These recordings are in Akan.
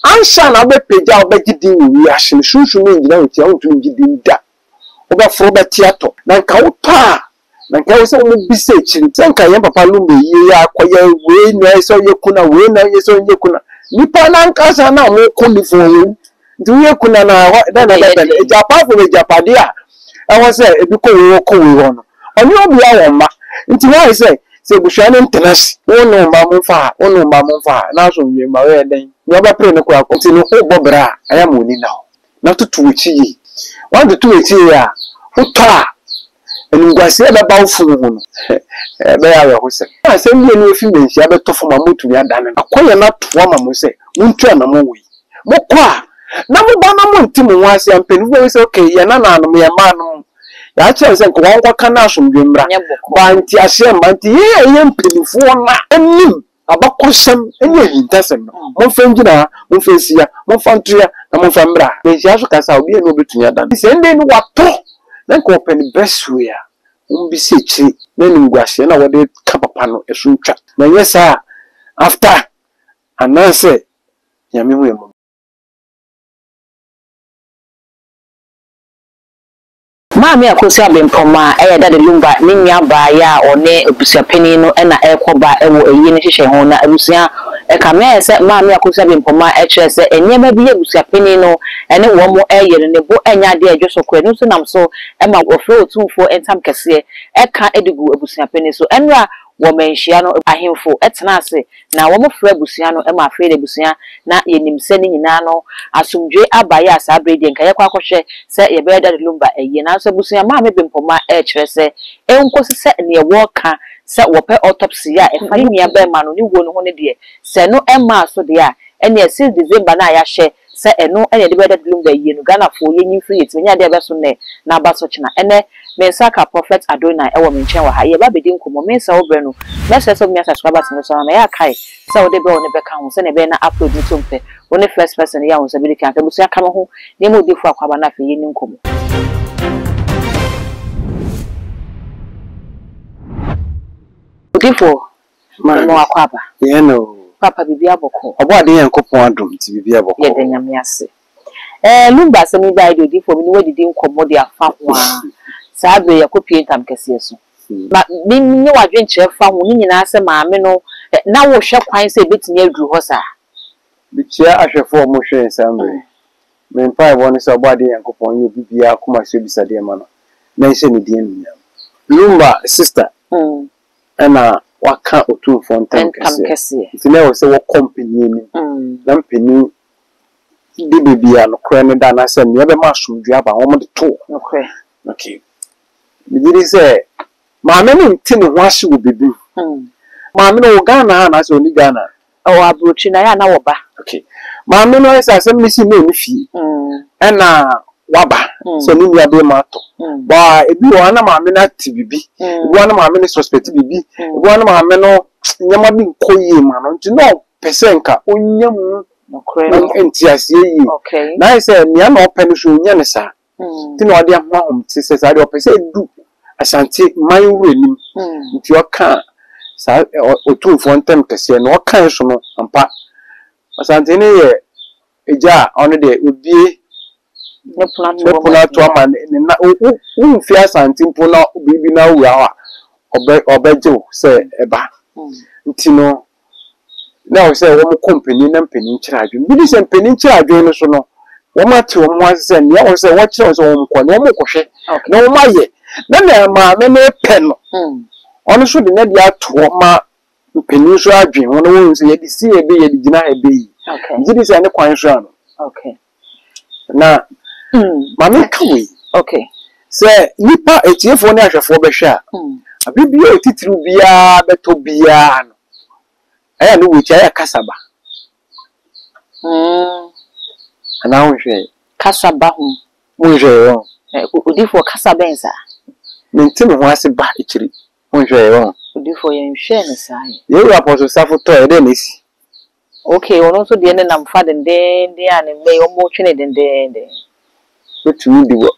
Ansha na be peja obegidi wi ahye sunsun ni ngina otia ontu ngidi nda obeforo betiato na nka wota na nka wo se wo bise chiri nka ye papa lumbe ye ya akoya we na so ye kuna we na ye so ye kuna nipa na nka sa na mo kuni fo wo ndu ye kuna na na japa fo japade a e wo se ebi ko we no oni obi a wo ma nti wo se bushane internasi wono ma mo fa na so nwe ma we den ni ba pre ne ko akoti no bobra aya mo ni na na tutu echi yi wan tutu echi ya utwa enugwase ebe ba ofu ho no ebe ya we ho se asem bi ni ofi menhia be tofo ma motu ya dan akoye na toa ma mo se muntwa na mo wi mo kwa na mo ba na mo ntimu wase ampeni we se okay ya na no me ma no ya chere se ko wan kwa kana asomdwe mra ba nti ahye mba nti ye mpelifo na anim abakosem enye hintasem mo fengina mo fensia mo fantua na mo famra menhia so kasa obi eno betunya dan se ndey no wato na ko open best way a umbi sechi na nungwahye na wode ka papa no esuntwa na yesa after ananse yame hu emo Mami akosi abempoma dade lumba ninya ba ya one obusiapeni no na ekoba ewo eyi ne hihye ho na abusia kame se mami akosi abempoma kire se enyema bi abusiapeni no ene wo mo yere ne bo anya de adwosokwe no so nam so ma ofro otumfo entam kese eka edigu abusiapeni so enra wo menhia no ahemfo etena ase na wo mo fra abusia no ma afre de abusia na yenimse ni nyina no asomdwe abaye asa bredi nka yakwa akohwe se ye be dade lumba eyi na so abusia mami bempoma kire se enkosi se ne wo ka se wo pe autopsy ya efa ni nia be ma no ni wo no ho ne de se no ema so de a ene 6 December na ya hye se eno ene de be dade lumba eyi no Ghana fo yenyi free etmenya de be so ne na abaso china ene Mensaka Prophet Adonai ewo menchen wa ha ye ba bedi nkomo mensa wo bre no message so me subscribers no so na ya kai se wo de be wo ne be ka ho se ne be na upload ni tumpe wo ne first person ya ho se bi kan busu aka ho ne mo di fu akwaba na fe ye ni nkomo Odifo mo akwaba ye no papa bibia boko obo ade yankopon adom ti bibia boko ye de nyame ase lumba se mi ba Odifo mi ni wadidi nkomo de afa ho a sabe yakopie ntam kese so ba ni wadwen kire fa ho ni nyina se maame no na wo hwe kwan se betimi aduru ho sa bi chia ahwefo mo hwe nsambe me mpa bo ni so bode yankopon ye bibia kuma so bisade ma no na nse ni die nnya lumba sister ana waka otumfo ntam kese itime wo se wo company ni na mpeni de bibia no kra ne da na se ne be ma somdua aba wo mo de to okay Bidiri say, Mamma tin wash will be do. Mamma no Ghana and as only Ghana. Oh, I brought you na waba. Okay. Mamma no is as a missing no fee. And waba. So Ninia be mato. But if you want a mamma to be, one of my many suspect be, one of my men no Yamabi Koye man, to know Pesenka, Unyam, Entias. Okay. Now I say, Niano Penishu Yanesa. Tino adia hom says I opese du asante manwe nim nti oka sa otumfo ntem kese no oka so no ampa asante ne ye eja ono de obie ne puna to ama na umfi asante mpo na bibi na wura obejo se eba nti no na o se wo company na mpeni nkyira adwo bi se mpeni nkyira adwo no so no Womati womwaze ni yawo se wachire so womko na womokohwe na womaye na ma me pen ono so de na dia to ma mpeni so adwen wono wonse ye di si ebe ye di gina ebe yi ngidi se ne kwan so ano okay na mama kawe okay se nipa etiefo ne ahwefo behwe a abibia otitiru bia beto bia no aya no wuchi aya kasaba ana wonhwe kasaba ho wonhwe yo Odifo kasaba ensa mentime ho ase ba ikiri wonhwe yo Odifo ye nhwe ne sai ye apostle safo to e de nesi okay ono so de ne nam fa den ane me omo twene den wetu di wo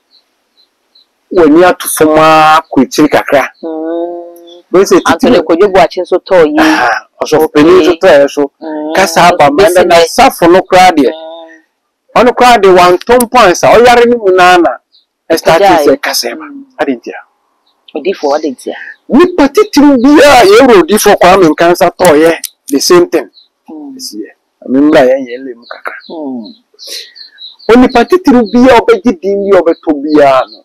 wani atufoma ko ikiri kakra we say Antole Kojobu achi so to yi so peni so to so kasa ba manda na safo no kra de ono kra de wan ton points o yare ni munana start say kasa ba adentia odifo adentia ni patitiru bia ye rodi for kwa men cancer to ye the same thing this year amembra ye le mu kakra oni patitiru bia obeji din bi obeto bia no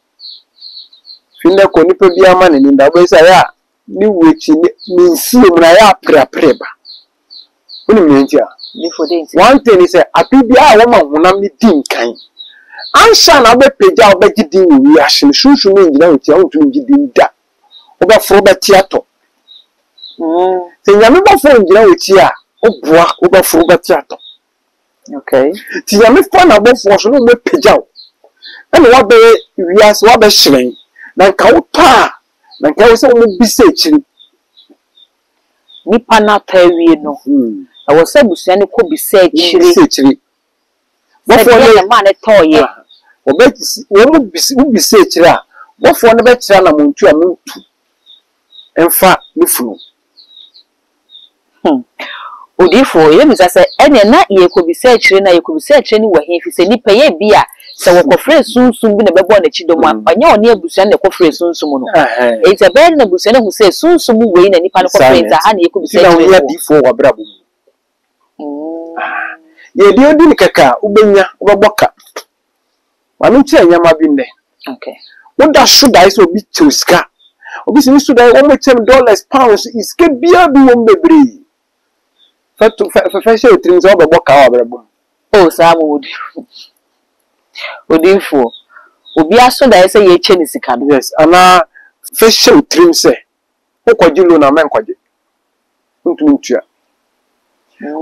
finne ko ni pe bia ma ne nda bo isa ya ni wechi ni nsi omra ya preba oni mentia ni for dent one thing is api bia wo ma honam ni din kan ansha na be peja obeji din wi ahye sunsun ni ngina wetia wo tun gi din da oba fro ba tiato se nyame ba fo ngina wetia oboa oba fro ba tiato okay ti nyame fo na bo fo so no me peja wo ene wa be wiase wa be hyen na nka wo pa na nka wo se wo bisa ekiri nipa na tawie no awo se busua ne ko bisa ekiri wo fo ne ma ne toye wo bisa ekiri a wo fo ne be kira na muntu a muntu enfa ne funu odifo ye bisa se ene na ye ko bisa ekiri na ye ko bisa ekiri ni wahe fi se nipa ye bia se wo kofre sunsun bi na bebo na chido mu anye oni abusua na kofre sunsun no e ze be na abusua na hu se sunsun mu we na nipa na kofre za ha na ye ko bisa ekiri na odifo wa brabo ye di odi kaka ubenya ubeboka wanu che nyama bi nne okay wonda should I so bi chuska obi se should I $100 pounds is ke bia bi won bebre fa she otrim so ubeboka wa brabo o sa mu odifo obi aso da ese ye che ni sika no yes ana fa she otrim se okwaji lo na men kwaji ntuntua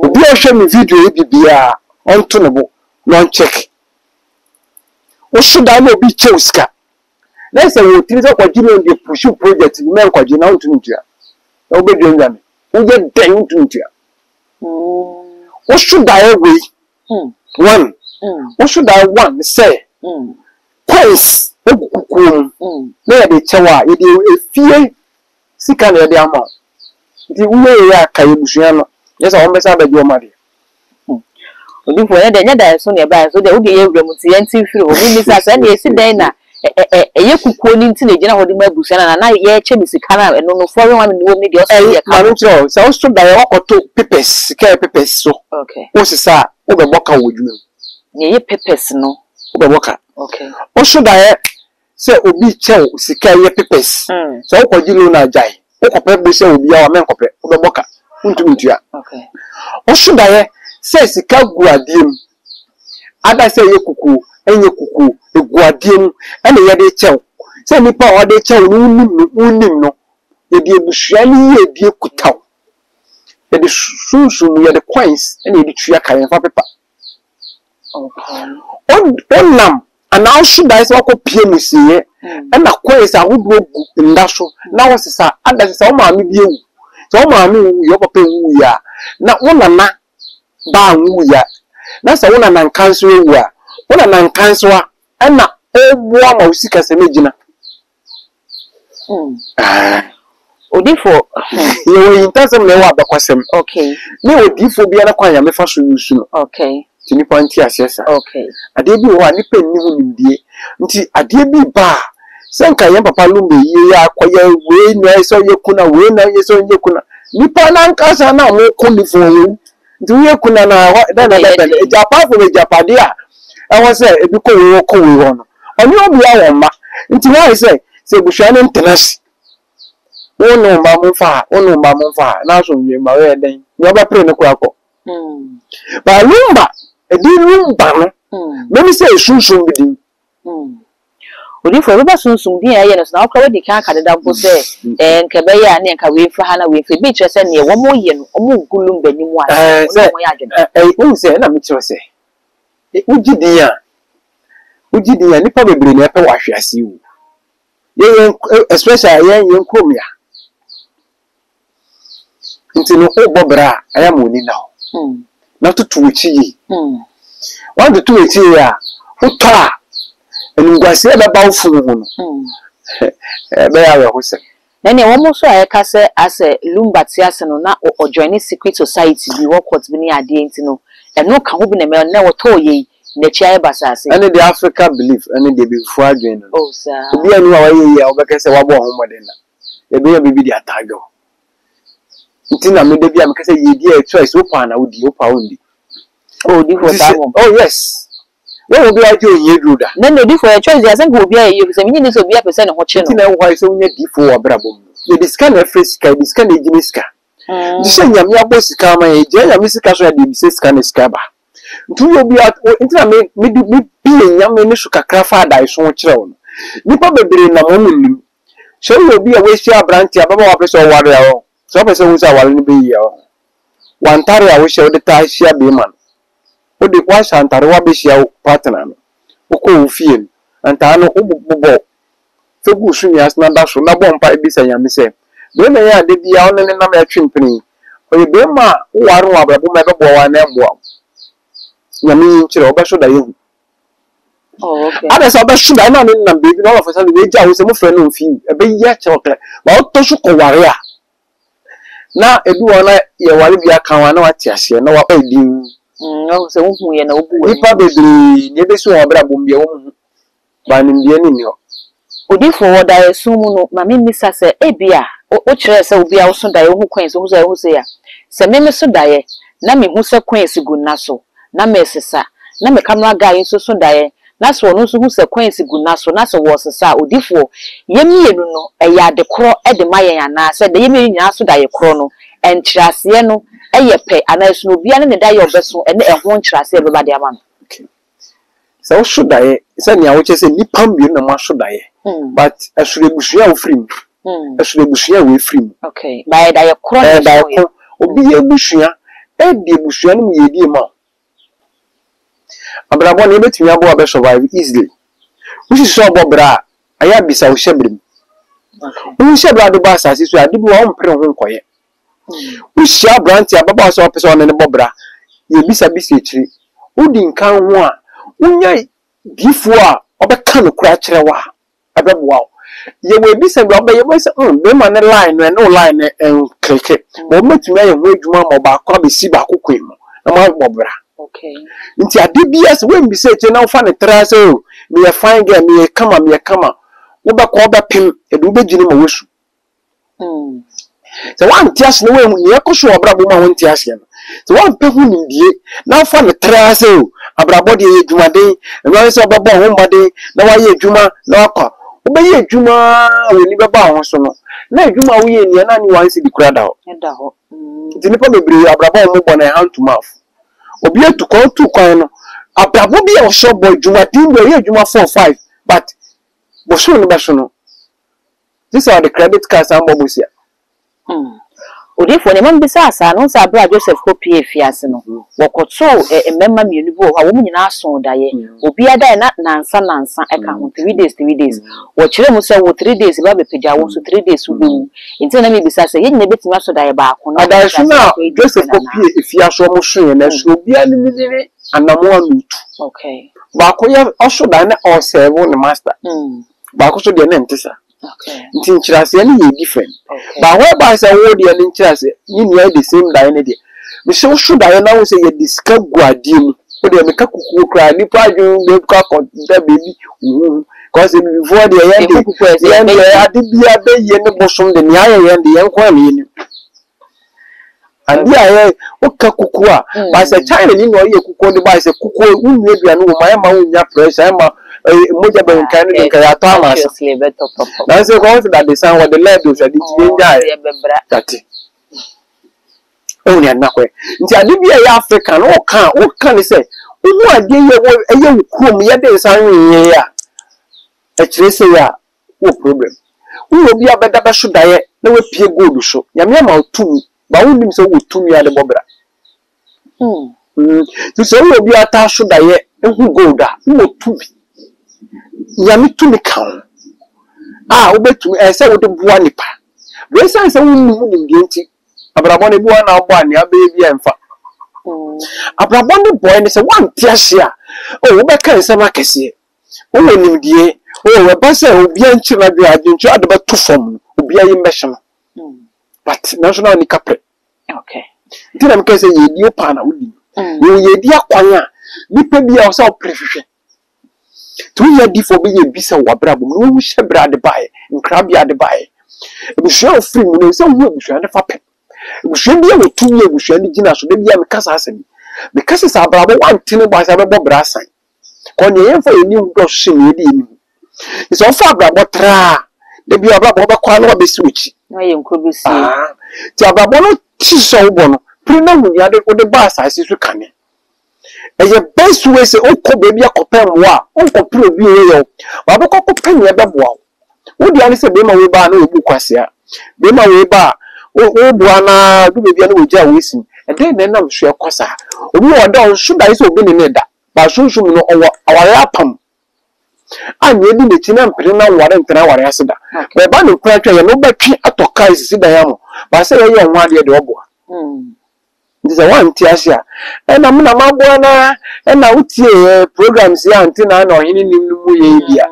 obi a hwe mi video e bia onto ne bo non check o should I no be cheuska na say we tiri so kwaji no dey push project men kwaji na ntuntua na obedu nyame wo je den ntuntua o should I we one what should I want say points okukum na ya de chewa ye de efie sika na ye de ama ndi uwe ya kai busua no yesa won besa ba jo ma de odifo ne de nya da so ne ba so de wo de ye wura muti yanti firi obi mi sa se na esi den na ye kukuo ni nti na gina hodi ma busua na ye che mi sika na no no for one ni wo ni de o se ye ka ma no cho so so da ye wakoto papers sika papers so okay wo sisa wo be boka wodwum ye papers no wo be boka okay wo so da ye se obi che sika ye papers so wo kwaji lo na jai wo kope be se obi a wa men kope wo be boka ntuntua okay wo so da ye se sika gu adiem ada se ye kuku enye kuku egu adiem ene ye de chew se nipa o de chew unim no ye de busua ni ye de kutaw ye de sunsun ye de coins ene ye de tua kan fa pepa okay onam ana should I say ko pie musiye ena coins ahodo gu ndaso na wo sesa ada sesa o maami bi ewu so o maami wu yo papa wu ya na wonana ba wu ya na sa wona nan kanso ewu a wona nan kanso a ena oboa ma usika se megina odifo ye intasem na wa bakwasem okay ni odifo bia na kwa ya mefa so yusu no okay tini panti asesa okay ade bi ho nipa ni hu nimdie nti ade bi ba senka ye papa lumbe ye ya akoya we na so ye kuna we na ye so ye kuna nipa na nkasa na mo kunifo wo nti we kuna na da japa fo we japade a e wo se ebi ko we ho no oni obi a wo ma nti why say se busua ne ntenasi wono mba mo fa na so nwe ma we den ni oba pre ne ko akọ ba lumba edi lumba no me say sunsun bidin odifo ba sunsun din aye no na okra we di kan kadeda bo se nke be ya ne nka we fa ha na we fa bi kire se ne wo mo ye no o mo gulum bani mu a mo ya adwene wo se na me kire se ugidi ya nipa bebre na epe wa hwase wu ye especially ye nkromia ntino obobra aya moni na na tutu echi yi wan tutu echi ya utwa enugwase ebe ba ofu hu no ebe ya we hose Then you almost saw a case as a Lumba Tiasano na or joining secret society, you walk what's been a day, and no can open a man never told ye, the chair basas. And the Africa belief, and they before again. Oh, sir. Be a new way, because I was home. The baby be a tiger. Until I made the BM because you dear choice open, I would be open. Oh, yes. What will be like you do that? Then the different choice, I think will be a use a minute of be a percent of what you know. Why so near before Brabo? The scan of face sky, the scan of Jimiska. The same Yamia Kama, a Jaya Missicasa, the Siscan Scaba. Do you be at intimate, maybe being young Minisuka Crafa, I saw children. You probably in a moment. So you'll be a waste your branch, a bubble office or warrior. So I was a be one tarry, I wish I would tie share be man. What the wife and Tarawabish partner, Oko Field, and Tano Ubu. So good soon as Nadash, Nabon Pibis and Yamise. Then I did the only number of chimpany. Or you be ma, who are one and M1. Yami, Chiroba should I. Oh, okay. Others are should I not in baby, all of a sudden, they just a friend of you, a big yet chocolate, but Toshuko warrior. Now, if you want your Walibia Kawana, no, what I do. No, so we know we probably never saw a Brabum by an Indian. Odi forward, I assume, Mammy Miss say, Abia, or chess will be also die who quains who's I was here. Say, Mammy so die, Nami who's a quains good naso, Namesa, Name camera guy in so die, that's one who's a quains good naso, Nasa was a sa, Odi for Yemi, no, a yard the crow at the Maya and I said the Yemi Naso die a chrono, and Chasiano. Pay and I should be an die of vessel and a won't trust everybody around. Okay. So should I send you which is a Nipam, you know, should I? But I should be sure free. I should be sure we free. Okay. By a cross, or be a bushia, and the bushian me a dear man. But I want to be able to survive easily. Which is so Bobra, I have beside Shebrim. We shall the bus as if I did one pre home quiet. We shall branch a babas office on the Bobra. You miss a biscuit. Who didn't count one? When before, or the can of cratch a wa. I don't wow. You will be some rubber, you must own them on the line and no line and cricket. But much may wage mamma about Cobby Sibaku Quim, among Bobra. Okay. Into a DBS when be said, you know, funny trazo, me a fine girl, me a come. What about pim, a dubbe gym wish. So one tears no way when you show a brabuma won't tears him. So one people in the now for the trazo, a brabody Jumade, and rise up about home body, now I Juma, no cop. Obey Juma will never bow so no. Now Juma we in the none once in the crowd out. The probably a brabo move on a hand to mouth. Obey to call two coin. A brabobi or shop boy Juma team where Juma 4-5, but Bosun Bashono. These are the credit cards and bubbles here. Odi for the man besides, I know Sabra Joseph Copy Fiasino. Walk so a member Munivo, a woman in our son die, will be a day not Nansa account 3 days. What children will say 3 days, Rabbi Pija was 3 days will be. Instead of me besides, he never bit much to die about. I should now Joseph Copy if you are so much and there should be a minute and no more loot. Okay. Bakoya also done or serve the master. Bakoso the Nentissa. Okay. Tinchas any different. But whereby I would the interest, you know the same dignity. We so should I now say you discover Guadim, but they make a cuckoo cry, the pride you cock on the baby. Because before the end, I did be a baby in the bosom, the Nia and the young queen. And yeah, what cuckoo? By the child, you know, you could call the bicycle, who maybe I know my own press, Moja ben Canada kaya Thomas. That's a cause that the sound of the lead was a ditch. Only another. Nti adibia ya African o kan say who ade ye krom ye dey san yin ya e kire say ya wo problem wo obi abeda ba so daye na we pie gold so nyame ma otumi ba wo nim so wo tumi ade bobra so wo obi ata so daye ehu gold a wo tumi nyame tumi kan obetu say wo de boa nipa we say wo nim de nti abrabone bi wana obo ani abebi emfa abrabone boy ne say wan tiahia wo be kan nsema kese wo nim die Oh, a person will be in China, you had about 2 form, will be a mission. But national Nicapre. Okay. Then I'm going to say, you pan, you dear choir, Nipper be ourselves prefer. 2 years before being a bisa wabrab, no shebra the buy, and crabby the buy. It was sure free when some will be trying to fappen. We should be able 2 years, we should be dinner, so they be a cousin. Because it's a bravo 1 tin by a brass. On the end for a new brush, it's all far bravo tra. They be a bravo qualo be switch. No, could be seen. Tiababono Tiso Bono, Prina with the other with the bass, I see you coming. As a best way, say, oh, baby, a copper, uncle Pro Bio, Babako penny above wow. Would the answer be my way bar no bookwasia? Be my way bar, oh, Buana, do be with Joe Wilson, and then I'm sure Cosa. We are done, should I so be in that, but soon know our lapum. I'm reading the China and Prina warrant and our acid. But Banner Cracker, no back at Tokai, see the yam, but say a young one, dear dog. This is a one Tiasia, and I'm not Mabwana, and I would see programs here until I know in India.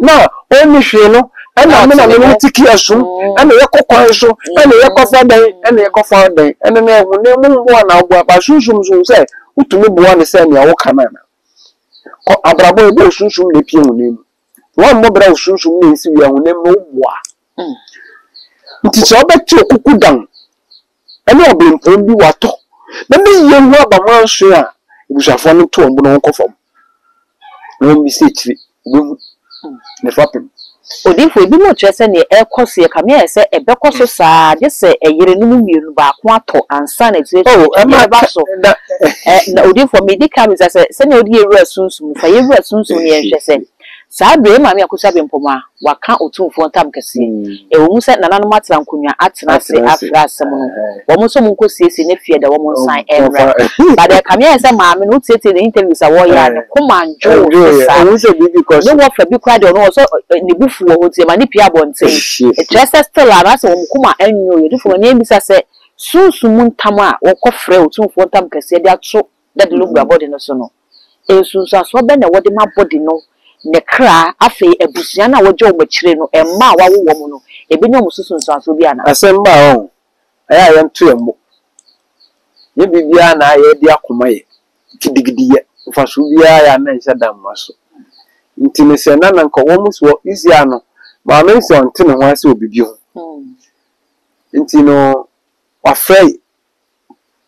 Now, only Shano, and I'm not going to kill soon, and the Echo Council, and the Echo Friday, and the Echo Friday, and then when they move one out, but Susan say, who to me one is saying, your canana. Abrabo go Susan the Pion. One more brow Susan means you are name no war. It is all back to Cuckoo down. And I'll be informed you what. Then the young rubber man share, which are funny to a mononco form. No mistake, the fapping. Or if we do not just any air course, you come here, say a becoso sa, just say a year in back quato and son is oh, I'm not basso. No, for me, they come as I said, send your dear soon, for you soon, she said. Sabre mami akusabe mpoma waka otumfo ntam kese e wo musa nana mata nkunya atena se afra asem no wo muso munko siesi ne fie da wo monsan emra but the kamia say mami no tete the interviews a wo ya ne komanjo sa wo se bi because no wo fa bi kwa de no so ne bufu wo tie mani pia bonten e trust still ara se wo mkuma anyo ye difo ne bisa se sunsun ntam a wo kofre otumfo ntam kese de ato da de lugba body no so no e sunsun aso be na wo de ma body no nekra afi ebusia na wojo obachire no emma wawo wo no ebenyo mususunso aso bia na asemba on aya yantu emo ye bibia na ye di akoma ye gidigidi ye faso bia ya na nsa damaso ntine se na nka wo muso izia no ma me se onte ne ho ase obibi ho ntino wafrey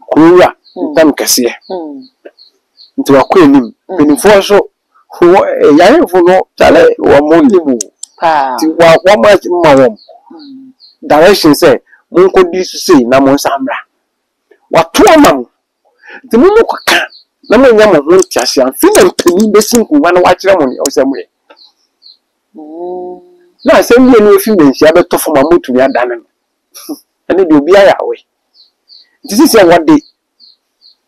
kuwa ntam kase nti wakọ enim penifo so ya funo chale wa monlimu ti wa ma wom direction say mun ko di su sei na mun samra wa to ma ti mun ko ka na mun nya mo hun ti ase an fi na mpani be sinku wa na wa kire mo ni o se mo na se mi enu fi me nsia be to fo ma motu ya dan ene de obi aya we ti se what dey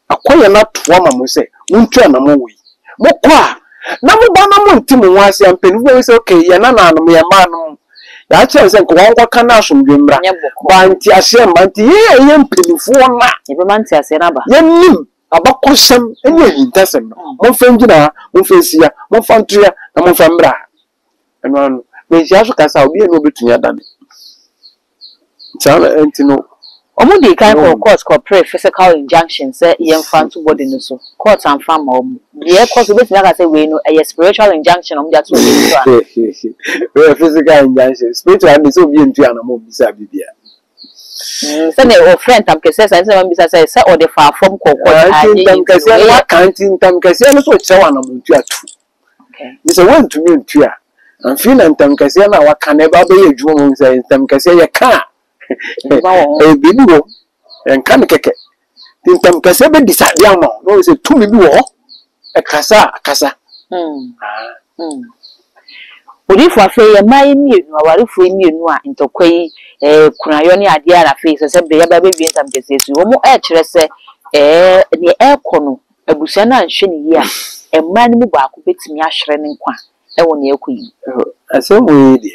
akoya na to ma mo se mun twa na mo we mo kwa na mo ba na mo ntimu wase ampenu we say okay ya na na no ya ma no ya che se ko won kwa na asomdwemra ba nti ase ma nti ye mpenifu na e be man ti ase na ba ye nim abakosem enye hintasem mo fengina mo fensia mo fantua na mo fambra eno me sia so kasa obi eno betunya dame chala entino omudi kan for court corporate physical injunction say yen fan to body no so court and farm the court so betimi aka say we no a spiritual injunction omudi to we physical injunction spiritual and so bi entu ana mo bisa bibia say na friend am kese say say bisa say or the far from court tam kese wa kantin tam kese no so chewa na mo ntu atu okay ni say want to me ntu a am feel tam kese na wa kan e ba be adwuma mo say tam kese ye ka bibi wo enka ne keke tintam kase be disade ama no se tumi bi wo e kasa odifo afa ye mai mienu awarefo mienu a ntokwai kunayo ne ade ara fe se be ya ba be bi ntam kase su wo mo e kire se ne e kono abusia na nhwe ne yi a emma ne mu ba ko betimi ahwere ne nkwa e wo ne ekoyi asem wo yi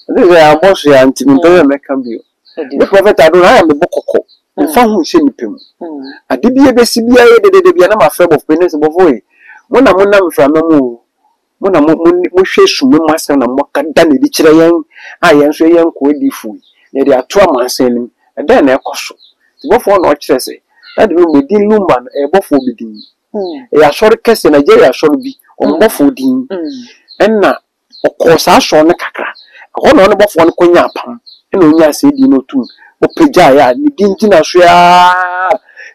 de ya bosu ya ntimi to me kan bio the prophet adona me bokoko mfa hu hye nipem ade bia besi bia ye de bia na ma frem of penance bofo yi mo na mframa mu Mona mo hwesu me masa na mo ka da na di kire yen a yen so yen ko di fu na di ato amansan nim e da na ekoso ti bofo na o kire se da de me di lumba e bofo bi din e ya sori kese Nigeria sori bi o bofo din enna o ko sa so ne kakra o no bofo no konya apam ena onya se di no tu o peja ya ni din tina so ya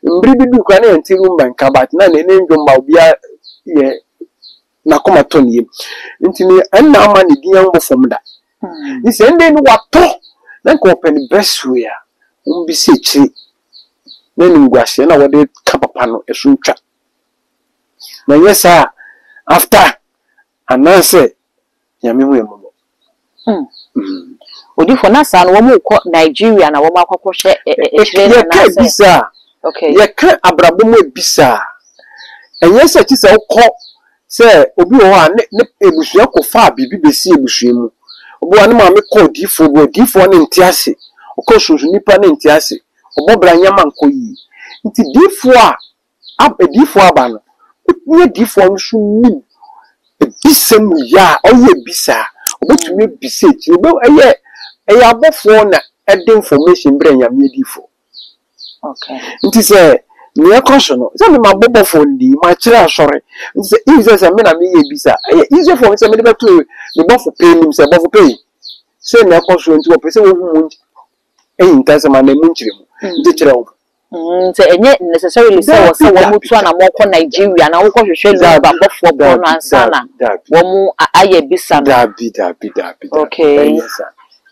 mbri bi du kwa na enti lumba nka bat na ne ndwomba obia ye na koma toniye ntini enna ama ne din ambo fomda ni se ende ni wato na ko open best way a umbi se chi na ni ngwase na wode ka papa no esuntwa na yesa after anase yami hu emo odi for na sa no wo ko Nigeria na wo ma kwakwohwe echire na bisa okay ye ka abrabo mo bisa enyesa chi se ukọ se obi wo a ne ebusua ko fa bibi besi ebusua mu obi wa ne ma me ko difo ne ntiase okọ soso nipa ne ntiase obobra nyama nko yi nti difo a difo aba no ne difo nso nim ebisem ya oye bisa obetumi bise ti obe eye abofo na ede information bre nyame difo okay nti se ni ekoso no se me mabobo fondi ma kire asore nti se ize se me na me ye bisa ize for me se me de beto me bofo pay nim se bofo pay se na ekoso nti wo pese wo hu mu nta se ma na mu nkire mu nti kire wo nti enye necessarily se wo mutu na mo ko Nigeria na wo ko hwehwe lu ba bofo bo no ansana wo mu aye bisa dabi okay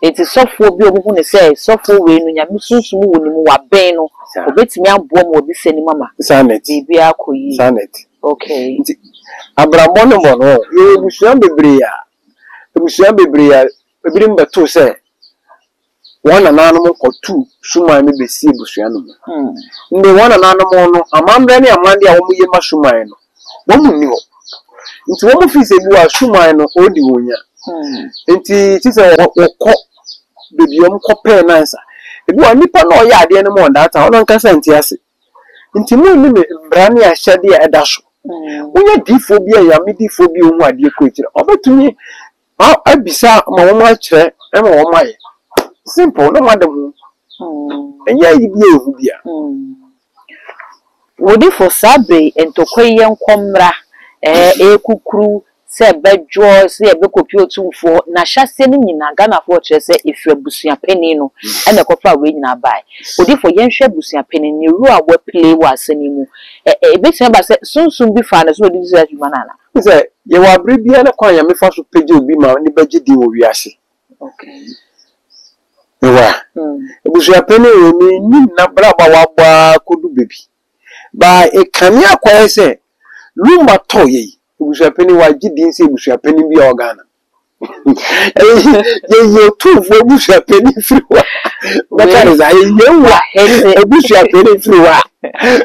eti sofo bi obuhu ne say sofo we no nyame sunsumu woni mu wa ben no obetimi aboa mu obi sani mama sanet bi akoyi sanet okay nti abramo no mo no ebusuan bebre ya ebirim beto say wana nanu ko tu suma me besi ebusuan no ndi wana nanu no amambe ne amande a wo mu ye masuma no wo mu ni ho nti wo mu fi se bi wa suma no odi wonya nti ti se wo ko bebiom kope nansa ebi wa nipa na oya ade ne mo ndata ono nka senti ase nti mu ni me brani a hyade a edaso wonya difo bi a ya me difo bi ohu ade ko ekire obetumi abisa ma wo ma kire e ma wo ma ye simple no madam enya yi bi ehu bia wodi for sabe entokoye nkomra ekukuru se bejo se ebekopi otumfo na hyase ni nyina Ghana fo kire se efi abusua pani no ene kofa we nyina bai wodi for yenhwe abusua pani ni ru a wa play wa asani mu ebetia ba se sunsun bi fa na so wodi se adwuma nana se ye wa bre bia na kwa ya me fa so peje obi ma ni beje di wo wiase okay wa abusua pani we ni na bra ba wa gba kodu bebi ba e kani akwa se luma toye ebusua pani wa gidin se ebusua pani bi organa ye tuvo ebusua pani friwa bakare za ye wa ebusua pani friwa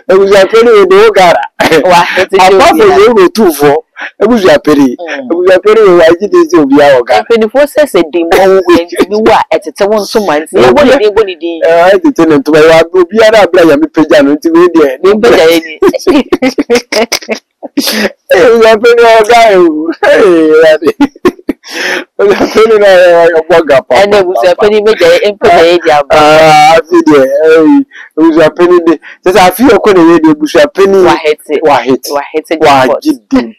ebusua pani we do gara wa hete ye tuvo ebusua pani wa gidin se obi organa pani fo se di mo we ni wa etete won so man ti e boni di etete ne to wa obi ara abla ya me peja no ti we de ni peja ye ni ya peni oga ready ya peni na ya boga pa ene busa peni meja empeja ye dia ba video busa peni de se afi oko ne ye de busa peni wa hete wa jidi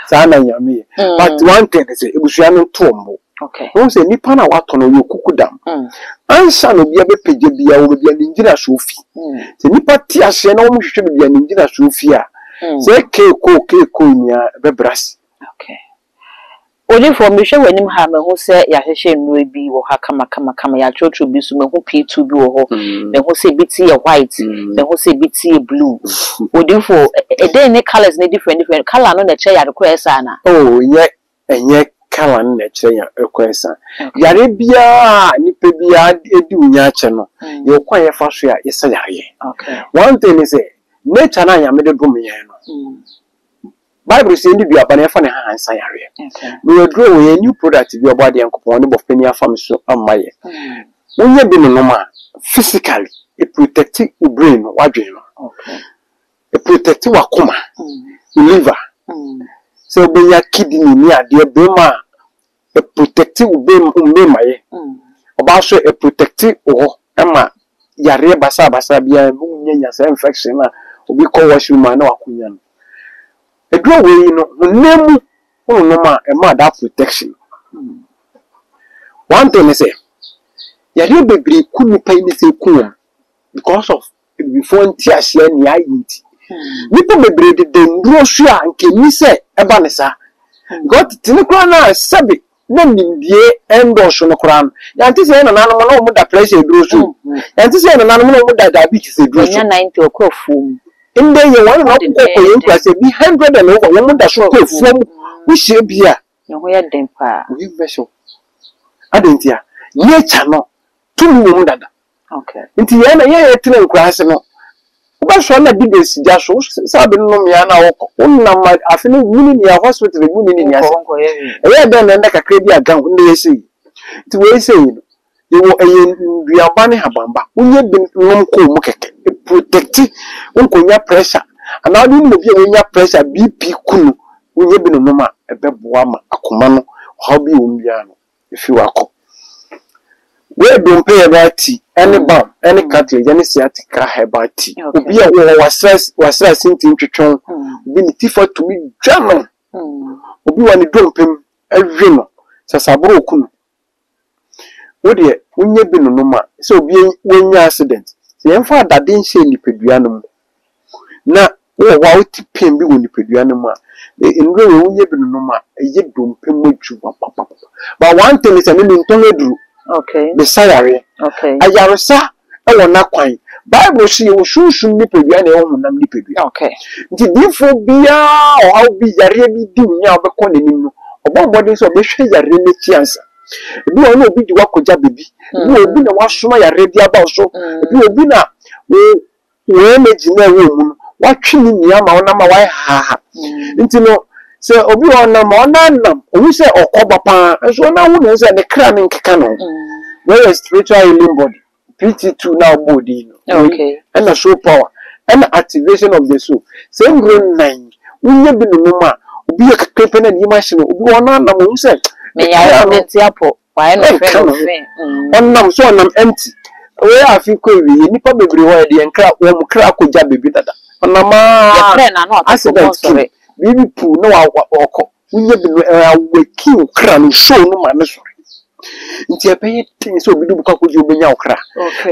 sana nyame but one thing is busa no tombo okay won se nipa na wato no yokukudam ansa no bia be peje bia wo bia ninjira sofi se nipa ti ase na wo hwehwe bia ninjira sofi a se keko nya bebras okay odi for me hwe wanim ha me ho se ya hwehwe nnuro bi wo ha kama ya chocho bi so me ho P2 bi wo ho me ho se biti ye white me ho se biti ye blue odi for e ne colors ne different color no na che ya de esa na oh enye color na che ya ekwesa yare bia nipa bia edi unya che no ye kwa ye fa so ya yesa yare okay one thing is nature na nyame de dum ye no Bible say ndi bia bana fa ne ha ansa yare we grow we new product bi obade yankopon ne bofani afam so amaye wonye bi no ma physically it protect your brain wadwen no okay it protect your koma liver so be ya kidney ni ade be ma e protective be maye oba so e protective o ema yare basa bia nya sa infection na obi ko washroom na wakunya no edro we no nemu no ma e ma that protection one thing is say yare bebre kunu pa ni say kun because of before ntiasia ni ayinti nipa bebre de ndro so a nke ni say eba ne sa god tinukra na sabi na nimdie endorse no kran yanti say na nanu no mu da pressure duro so yanti say na nanu no mu da diabetes duro so 90 okofum inde ye one no ko yin kwase bi 100 and over wo mu da so okofum wo hye bia ne ho ye den pa we version adentia nature no tumi wo mu dada okay nti ye na ye tene nkrase no ba so na bidesi ja so sabe no me ana wo unna ma afini wuni ni hospital wuni ni ase e be na ndaka kredi aga nde yesi ti we say no ye wo eye nduaba ne habamba unye bi nom ko mu keke protect unkonya pressure ana odi no bi onya pressure bp kunu unye bi no ma e be boa ma akoma no how bi wo mbia no ifi wako we don't pay about tea, any balm, any cartilage, any sciatica herbal tea. Obi a was stress into chon, be for to me German. Obi one dump him every no, Sasabro kun. What dear, when you been no ma, so be when your accident. The infant that didn't say ni peduanum. Na, oh, wow, pin be when the peduanuma. In real when you been no ma, a yet dump him with you, papa. But one thing is a million tongue. Okay. The salary. Okay. Ayaresa e wona kwan. Bible say wo sunsun ni pedua na e wo nam ni pedua. Okay. Nti difo bia o haw bi yare bi di nya obekọ nanim no. Obombode so obehwe yare ne chiansa. Ebi wona obi di wakoja bebi. Ebi obi na wasoma yare di aba so. Ebi obi na we megina wo mu no. Watwe ni nia ma wona ma wai ha. Nti no se obi wona ma wona nam obi se okoba pa so na hu no se ne kra ne nkeka no where is spiritual healing body PT2 now body no okay and the soul power and activation of the soul same grown 9 unye bi no ma obi e kekepe na ni machine obi wona nam hu se me ya ne tiapo why no friend nam so nam empty we afi ko wi nipa bebre ho de nkra wo mu kra akogya bebi dada onama ya friend na no accident sorry bibi pu no wa oko unye bi weki ukra no show no ma ne sori nti epeye tin so obi du buka ko di obenya ukra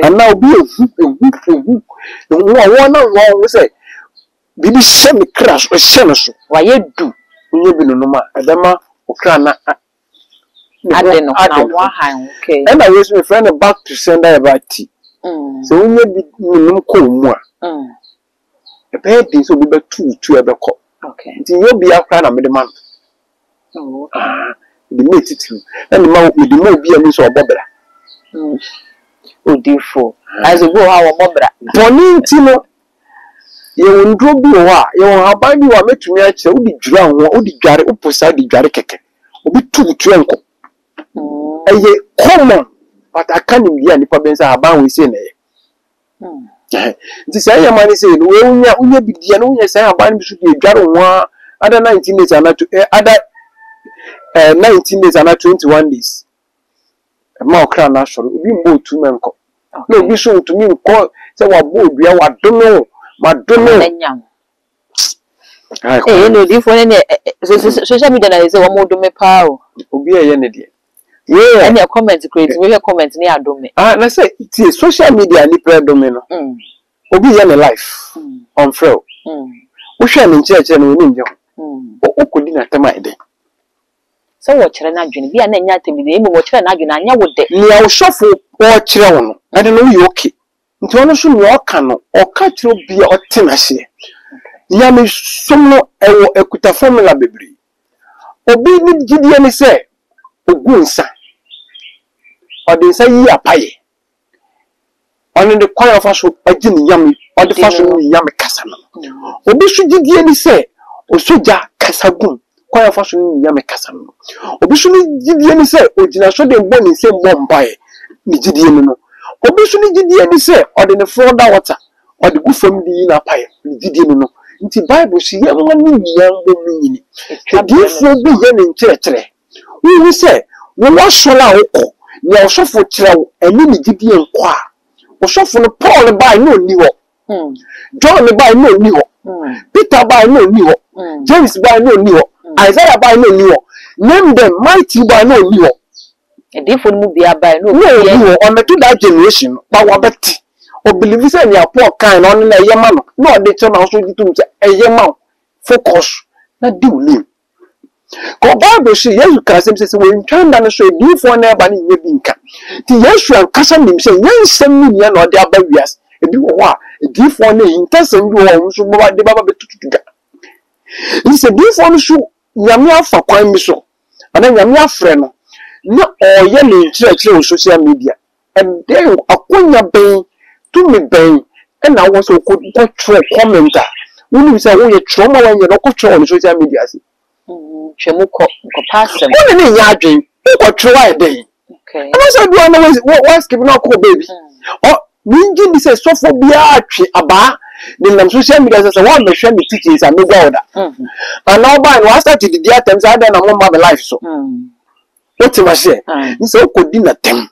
ana obi ehu wo na wo say bibi shame crash o shame so wa ye du unye bi no ma adama ukra na ade no na wa han okay and I was my friend back to send about tea so unye bi no ko mu a epeye tin so obi be tu ebe ko okay nti yo bia kra na me de man oh the mate it and the man with the mo bia ni so obobra odifo as go ha obobra boni nti no ye wondro bi wo a ye won haban bi wa metumi a kire odi dwura ho odi dware oposa odi dware keke obi tu enko eye common but akani bia ni pa bensa haban we say na ye nti say ye mani say no we unya bidia no unya say haban bi su di dware ho ada 19 days ana to ada 19 days and 21 days. Ma okra na soro obi mbo tu menko. Na obi so to me nko se wa bo odua wa dono ma dono. No di fo ne social media na say wa mo do me pa o. Obi eye ne de. Yeah. Any comment create we comment ni adome. Na say ti social media ni pre do me no. Obi ye ne life. On frail. Wo hwe ne ncheche no ni nje ho. Okodi na tema ede. So wo kire na adwene bia na nya atemi emu wo kire na adwene anya wo de ni a wo shofo wo kire wo no ade no yi okay nti wono so ni oka no oka kire bia otena hye ya me somno ewo ekuta formula bebre obi ni gidie ni se ogunsa odinsa yi apaye onu de kwaya faso agini yam ode faso ni yam kasa no obi so gidie ni se osoja kasagun kwaya faso ni yam kasa no obi so ni gidie ni se ogina so de mbo ni se mbo mbae ni gidie ni no obi so ni gidie ni se ode ne flooda water ode gu fam di na paye ni gidie ni no nti Bible si ye mo ni yambo nyini edifo bi ye ne nkyerɛkyerɛ wo se wo wasɔla wokɔ ne osofo kyerɛw ani ne gidie nkɔ a osofo no Paul ba no ni hɔ John ba no ni hɔ Peter ba no ni hɔ James ba no ni hɔ Isaiah ba no ni hɔ name them mighty ba no ni hɔ edifo mu bia ba no ni hɔ on to that generation ba wa beti o believe say ni Paul kan on na yema no de che na so gitum say eyema focus na di unim ko Bible say Yesu ka say we ntwanda no so edifo na eba ni nye bi nka ti Yesu an kasa nim say nyansam ni na ode aba wias ebi wo ho a edifo na intasem bi wo so bo de baba betutuga ni say edifo no so nyame afa kwan mi so ana nyame afre no na oye le nkyerɛkyerɛ on social media and then akonya ben to me ben and I was so good commenter when you say wo ye trauma when you no ko on social media see twemu ko pasem wo ne nya adwen ko try den okay I say do I what's keeping up baby oh mingi say so for bia atwe aba the social media say one me share me teachings and me go order and now by no start the dia times I don am my life so what you must say you say ko di na tem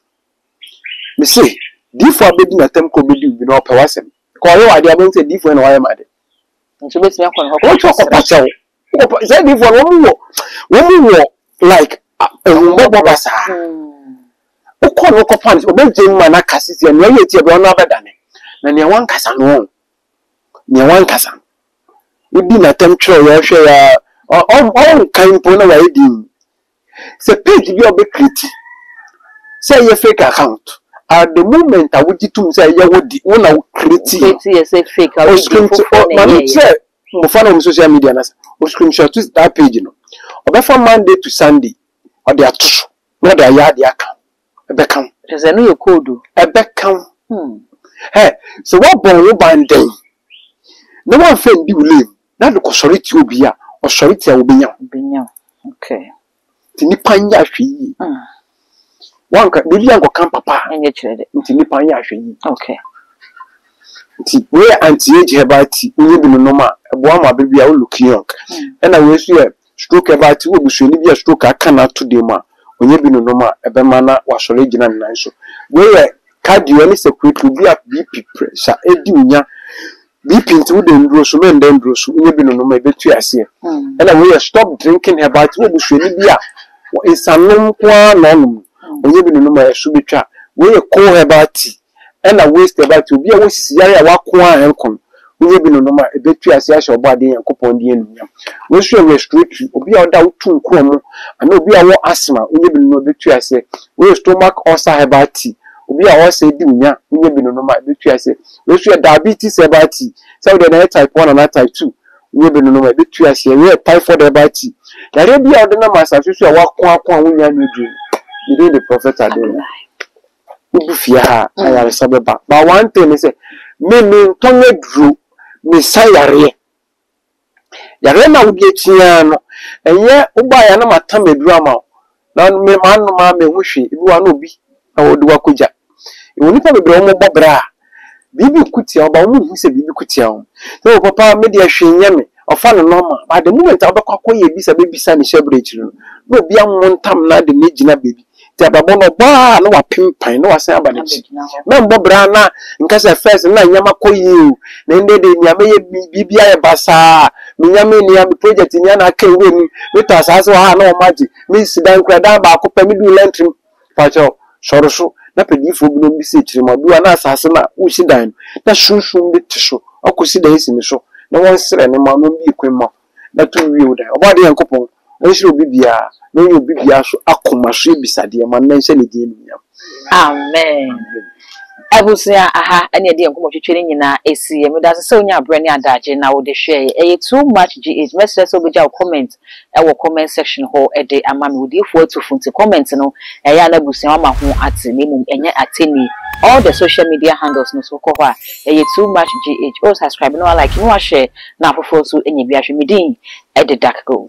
me say difo abedi na tem ko bedi bi no pawasem ko yo ade abon say difo na wayem ade nso betimi akon ho ko choko pacho ko say difo wo mu like ehumbo basa o ko no ko pan o be jema na kasisi na ye tie be ono abedane na ne wan kasa no ne wan kasa udi na tem tro yo hwe ya on kan po na wa edi se page bi obe create say ye fake account at the moment I would to say you would when I create yes fake or follow social media or screenshot that page you know or from Monday to Sunday or they are two no they are yard account a beckham there's a new code a beckham hey so what born banding no one friend be live na look sorry to be or sorry to be okay tini panya hwi one ka bibi anko kan papa enye kirede nti ni panya hwi okay nti we anti age hebati onye bi no ma ebo ama bibi a o look young na we so stroke hebati wo busuani bi a stroke aka na to dem a onye bi no ma ebe ma na wasore gina nan so we cardio ni secretary bi a BP pressure edi unya BP nti wo dem dro so men dem dro so onye bi no ma ebetu ase na we stop drinking hebati wo busuani bi a insanum kwa no onye bi no ma esu betwa we ko hebati na waste hebati obi a wo sisiare a wakwa enkon onye bi no ma ebetu ase ahye obade yankopon de enunyam we so respiratory obi a oda utu nkromo ana obi a wo asthma onye bi no ebetu ase we stomach ulcer hebati obi a wo se di unya onye bi no ma ebetu ase we so diabetes hebati so de na type 1 and type 2 onye bi no ma ebetu ase we typhoid hebati yare bi a odena masafi so a wakwa wonya no dru the prophet adon ubufia ayare sabeba but one thing is me tonye dru me sayare yare na udi etia no enye uba ya na mata medru ama na me manu ma me hwehwe ibi wa no bi na wodi wakoja woni pa bebre omo bobra bibi kutia oba omo hu se bibi kutia o so papa me de ahwe me ofa no normal but the moment obekwa koye bisa bebisa ne shebre chiro no obi amontam na de negina bebi Tababono ba no wa pimpan no wa san abanichi na mbobra na nkasa first na nyama koyi na ndede nyama ye bibia ye basa nyama ni am project nya na kan we ni meto asase wa ha na o maji mi sidan krada ba ko pami du lentrim pacho soroso na pedifo bi no bi se kirima duwa na asase na wo sidan na shunshun bi tisho akosi da yesi ni so na won sere ne ma no bi kwemma na to wi oda obade yankopon onshiro bibia no you bibia so akomaso ebisade ma na nse ne die nunyam amen abusia aha ene de nkomo twetwe nyina esi e medase se onya abrani adaje na wo de hwe too much gh message so beja comment e wo comment section ho e de ama me wodi fo atufunti comment no ya na abusia ma ho ate memu enye ateni all the social media handles no so ko ho too much gh o subscribe no like no share na afofo so enye bi ahwe medin e de dark go